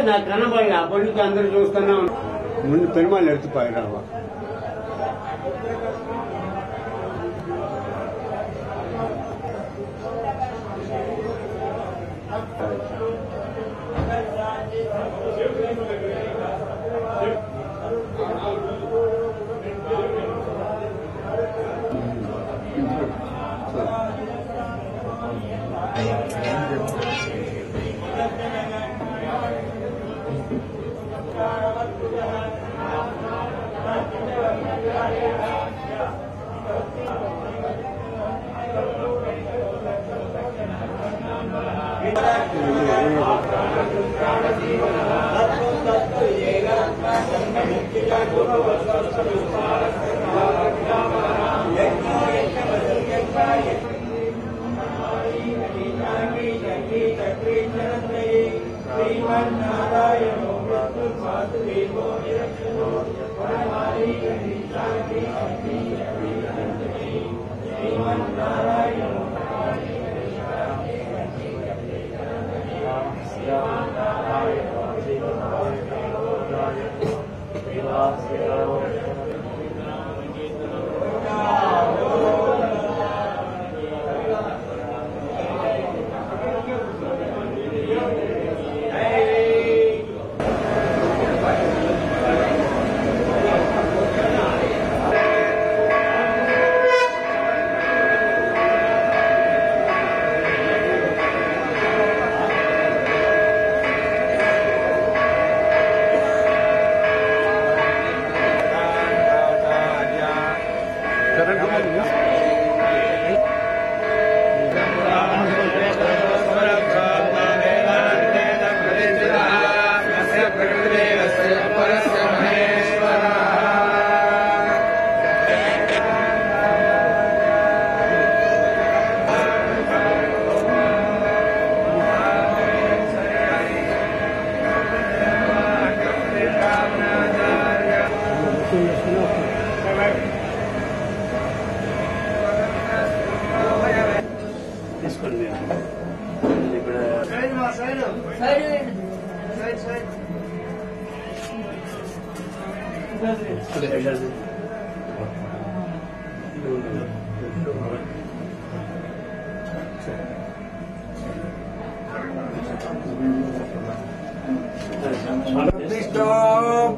నాకు కనబడి అప్పటి నుంచి అందరూ చూస్తున్నా ముందు పెరుమాళ్ళు ఎత్తుపోయి రావా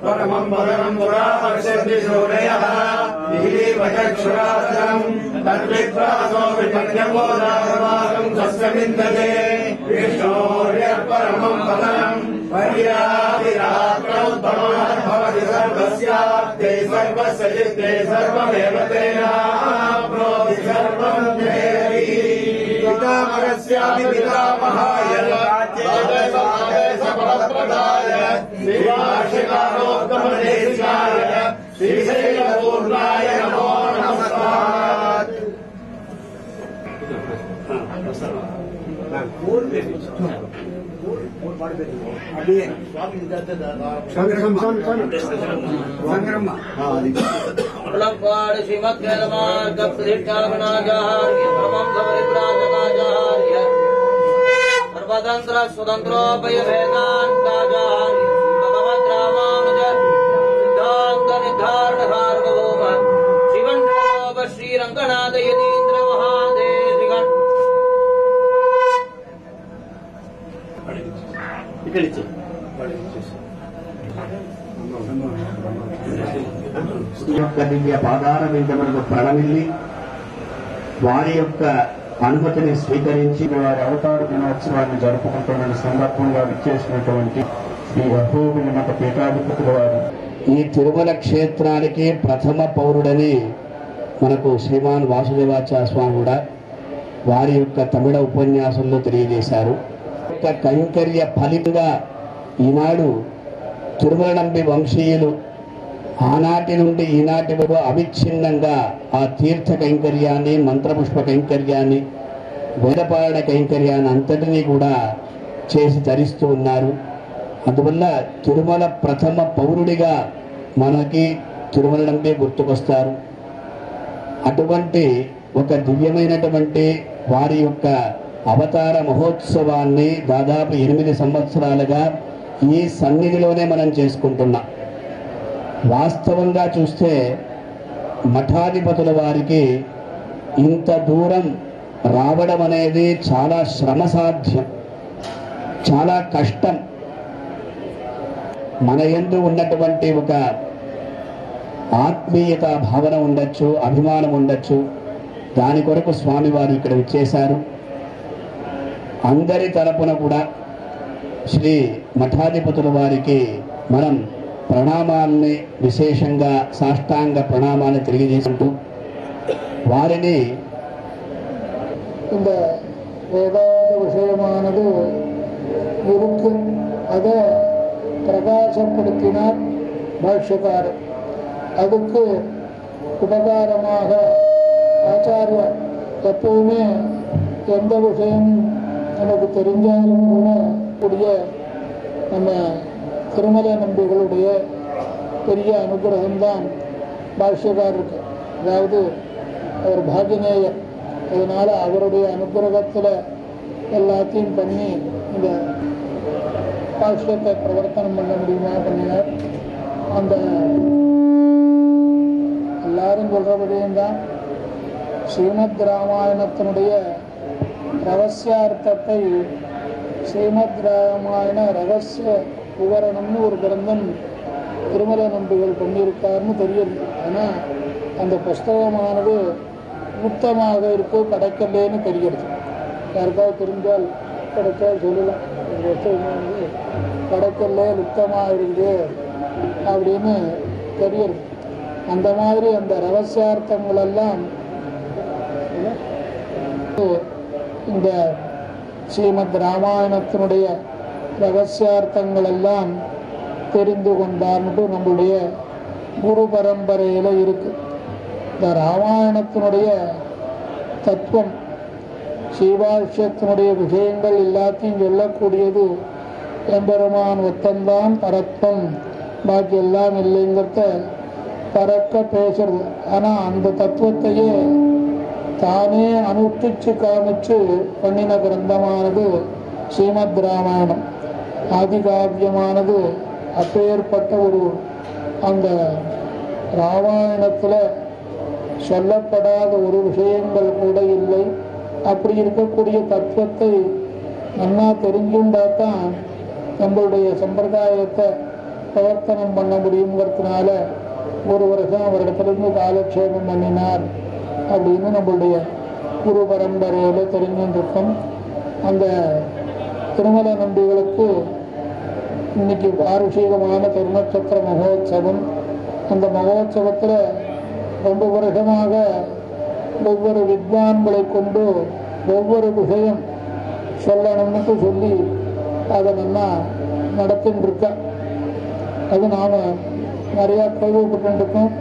परमं पदं पुरापश्यन्ति सूरयः वचक्षुरासनम् तद्विद्वासो विपज्ञबोधारमागं स्वस्यमिन्दते विष्णोर्यः पदम् पर्यादिरात्रोद्भवः भवति सर्वस्याप्ते सर्वस्य चित्ते सर्वमेव तेनाप्नोति सर्वं देवी पितामहस्यापि पितामहाय सफलप्रदाय श्रीवार्षिकारोत्तमदेशाय श्रीशैलपूर्णाय नमो नमस्कार। सर्वतंत्र स्वतंत्रोपय वेदांताचार्य भगवद् रामानुज सिद्धांत निर्धारण सार्वभौम श्रीरंगनाथ यतीन्द्र महादेव ఇక్కడిచ్చి యొక్క దివ్య పాదాల వింటలకు ప్రణమిల్లి వారి యొక్క అనుమతిని స్వీకరించి వారి అవతార దినోత్సవాన్ని జరుపుకుంటున్న సందర్భంగా విచ్చేసినటువంటి శ్రీ అహోబిల మఠ పీఠాధిపతుల వారు ఈ తిరుమల క్షేత్రానికి ప్రథమ పౌరుడని మనకు శ్రీమాన్ వాసుదేవాచార్య స్వామి కూడా వారి యొక్క తమిళ ఉపన్యాసంలో తెలియజేశారు. యొక్క కైంకర్య ఫలితంగా ఈనాడు తిరుమల నంబి వంశీయులు ఆనాటి నుండి ఈనాటి వరకు అవిచ్ఛిన్నంగా ఆ తీర్థ కైంకర్యాన్ని, మంత్రపుష్ప కైంకర్యాన్ని, వేదపాలన కైంకర్యాన్ని అంతటినీ కూడా చేసి ధరిస్తూ ఉన్నారు. అందువల్ల తిరుమల ప్రథమ పౌరుడిగా మనకి తిరుమల నంబి గుర్తుకొస్తారు. అటువంటి ఒక దివ్యమైనటువంటి వారి యొక్క అవతార మహోత్సవాన్ని దాదాపు 8 సంవత్సరాలుగా ఈ సన్నిధిలోనే మనం చేసుకుంటున్నాం. వాస్తవంగా చూస్తే మఠాధిపతుల వారికి ఇంత దూరం రావడం అనేది చాలా శ్రమ సాధ్యం, చాలా కష్టం. మన యందు ఉన్నటువంటి ఒక ఆత్మీయత భావన ఉండొచ్చు, అభిమానం ఉండొచ్చు. దాని కొరకు స్వామివారు ఇక్కడ విచ్చేశారు. అందరి తరపున కూడా శ్రీ మఠాధిపతుల వారికి మనం ప్రణామాల్ని, విశేషంగా సాష్టాంగ ప్రణామాన్ని తెలియజేసుకుంటూ వారిని இந்த வேதாந்த விஷயமானது இருக்கு, அதை பிரகாசப்படுத்தினார் பாஷ்யக்காரர். அதுக்கு உபகாரமாக ஆச்சாரியர் எப்பவுமே எந்த விஷயம் நமக்கு தெரிஞ்சாலும் கூட கூடிய நம்ம திருமல நம்பிகளுடைய பெரிய அனுகிரகம்தான் பாஷ்யக்காரருக்கு. அதாவது அவர் பாகினேயர், அதனால அவருடைய அனுகிரகத்தில் எல்லாத்தையும் பண்ணி இந்த பாஷ்யத்தை பிரவர்த்தனம் பண்ண முடியுமா பண்ணினார். அந்த எல்லாரும் சொல்றபடியும் தான் ஸ்ரீமத் ராமாயணத்தினுடைய ரகசியார்த்தத்தை ஸ்ரீமத் ராமாயண ரகசிய விவரணம்னு ஒரு கிரந்தம் திருமல நம்பிகள் பண்ணியிருக்காருன்னு தெரியுது. ஆனால் அந்த புஸ்தகமானது முத்தமாக இருக்கு, கிடைக்கலன்னு தெரிகிறது. யாருக்காவது தெரிஞ்சால் கிடைச்சா சொல்லலாம். இந்த புஸ்தகமானது கிடைக்கல, லுப்தமாக இருக்குது அப்படின்னு தெரியுது. அந்த மாதிரி அந்த ரகசியார்த்தங்கள் எல்லாம் இந்த ஸ்ரீமத் ராமாயணத்தினுடைய ரகசியார்த்தங்கள் எல்லாம் தெரிந்து கொண்டார்னுட்டு நம்மளுடைய குரு பரம்பரையில் இருக்கு. இந்த ராமாயணத்தினுடைய தத்துவம், ஸ்ரீபாஷ்யத்தினுடைய விஷயங்கள் எல்லாத்தையும் சொல்லக்கூடியது எம்பெருமான் ஒத்தந்தான் பரத்வம், பாக்கி எல்லாம் இல்லைங்கிறத பறக்க பேசுறது. ஆனால் அந்த தத்துவத்தையே தானே அனுஷ்டிச்சு காமிச்சு பண்ணின கிரந்தமானது ஸ்ரீமத் ராமாயணம். ஆதிகாவியமானது அப்பேற்பட்ட ஒரு அந்த ராமாயணத்தில் சொல்லப்படாத ஒரு விஷயங்கள் கூட இல்லை. அப்படி இருக்கக்கூடிய தத்துவத்தை நல்லா தெரிஞ்சுண்டாதான் நம்மளுடைய சம்பிரதாயத்தை பிரவர்த்தனம் பண்ண முடியுங்கிறதுனால ஒரு வருஷம் அவரிடத்திலிருந்து காலக்ஷேபம் பண்ணினார் அப்படின்னு நம்மளுடைய குரு பரம்பரையில் தெரிஞ்சுருக்கோம். அந்த திருமல நம்பிகளுக்கு இன்னைக்கு பாருஷீகமான திருநட்சத்திர மகோத்சவம். அந்த மகோத்சவத்தில் ரொம்ப வருஷமாக ஒவ்வொரு வித்வான்களை கொண்டு ஒவ்வொரு விஷயம் சொல்லணும்னு சொல்லி அதை நல்லா நடத்தின்னு இருக்க. அது நாம் நிறையா கேள்விப்பட்டுருக்கோம்,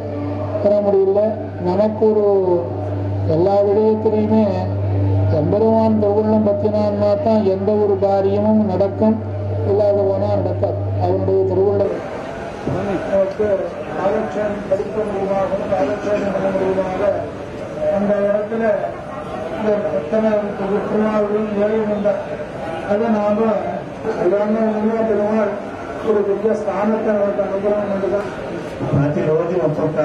பெற முடியல. நமக்கு ஒரு எல்லா விடயத்திலையுமே எம்பெருமான் திருவுள்ளம் பற்றினான்னா தான் எந்த ஒரு காரியமும் நடக்கும், இல்லாத போனால் நடக்காது. அவனுடைய திருவுள்ளம் நமக்கு காலக்ஷேபம் படிக்க முடியுமாக, காலக்ஷேபம் பண்ண முடியுமாக அந்த இடத்துல இந்த எத்தனை திருநாள்களும் நிறைவு. அதை நாம் எல்லாமே பெருமாள் ஒரு பெரிய స్థానத்தை நமக்கு అనుగ్రహం ఉండగా ప్రతిరోజు ఒక్కొక్క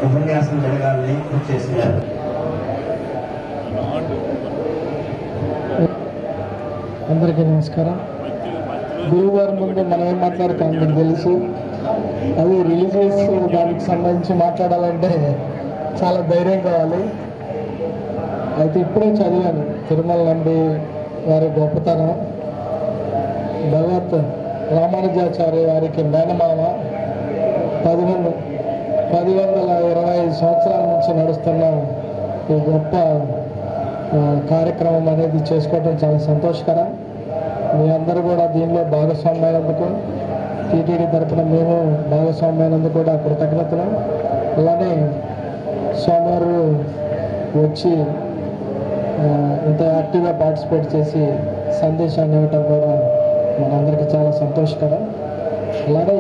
ఉపన్యాసం జరగాలని చేసినారు. అందరికీ నమస్కారం. గురువు గారి ముందు మనం ఏం మాట్లాడతాం మీకు తెలుసు. అది రిలీజియస్ దానికి సంబంధించి మాట్లాడాలంటే చాలా ధైర్యం కావాలి. అయితే ఇప్పుడే చదివాను తిరుమల నంబి వారి గొప్పతనం. భగవత్ రామానుజాచార్య వారికి మేనమామ 1125 సంవత్సరాల నుంచి నడుస్తున్న ఈ గొప్ప కార్యక్రమం అనేది చేసుకోవడం చాలా సంతోషకరం. మీ అందరూ కూడా దీనిలో భాగస్వామ్యమైనందుకు, టీటీడీ తరఫున మేము భాగస్వామ్యమైనందుకు కూడా కృతజ్ఞతలు. అలానే స్వామివారు వచ్చి ఇంత యాక్టివ్గా పార్టిసిపేట్ చేసి సందేశాన్ని ఇవ్వటం కూడా మనందరికీ చాలా సంతోషకరం. అలానే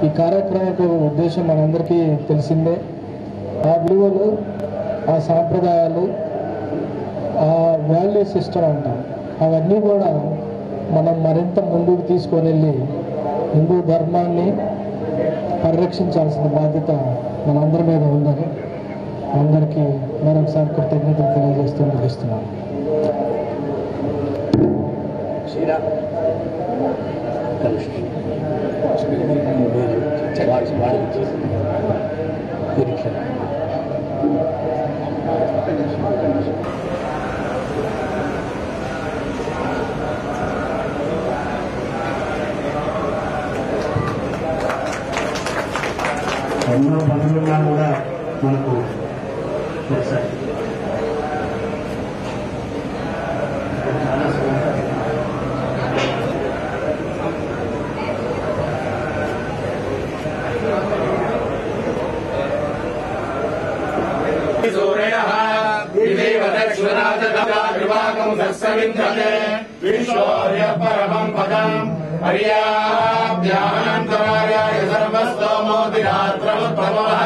ఈ కార్యక్రమం ఉద్దేశం మనందరికీ తెలిసిందే. ఆ విలువలు, ఆ సాంప్రదాయాలు, ఆ వాల్యూ సిస్టమ్ అంటాం, అవన్నీ కూడా మనం మరింత ముందుకు తీసుకొని వెళ్ళి హిందూ ధర్మాన్ని పరిరక్షించాల్సిన బాధ్యత మనందరి మీద ఉందని అందరికీ మరొకసారి కృతజ్ఞతలు తెలియజేస్తూ ముగిస్తున్నాను. ఎన్నో పనులున్నా కూడా మనకు ఒకసారి परमं पदम् पर्याप्त्यानन्तरायाय सर्वस्तोमोतिरात्रमुत्पन्नः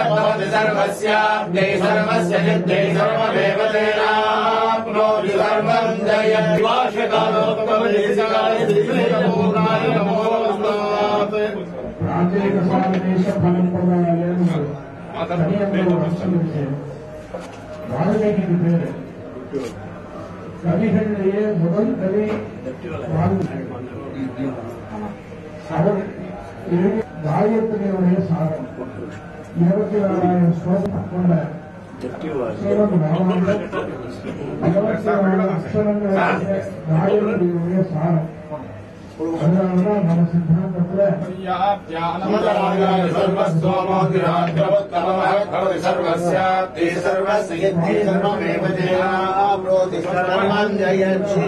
सर्वस्याब्दै सर्वस्य सिद्धै सर्वमेव तेनाप्नोति सर्वं जयद्वाशकालोत्तमदेशिकाय श्रीपूर्णाय नमोऽस्तु। ఆంతరిక స్వామిదేశ పరంపరాలను వాల్మీకి పేరు கவிகளிலேயே முதல் கவி அவர் காயத்ரியுடைய சாரம் 24,000 ஸ்லோகம் கொண்ட ராமாயணம் 24 அக்ஷரங்கள் காயத்ரியுடைய சாரம். அதனாலதான் நம்ம சித்தாந்தத்துல जयची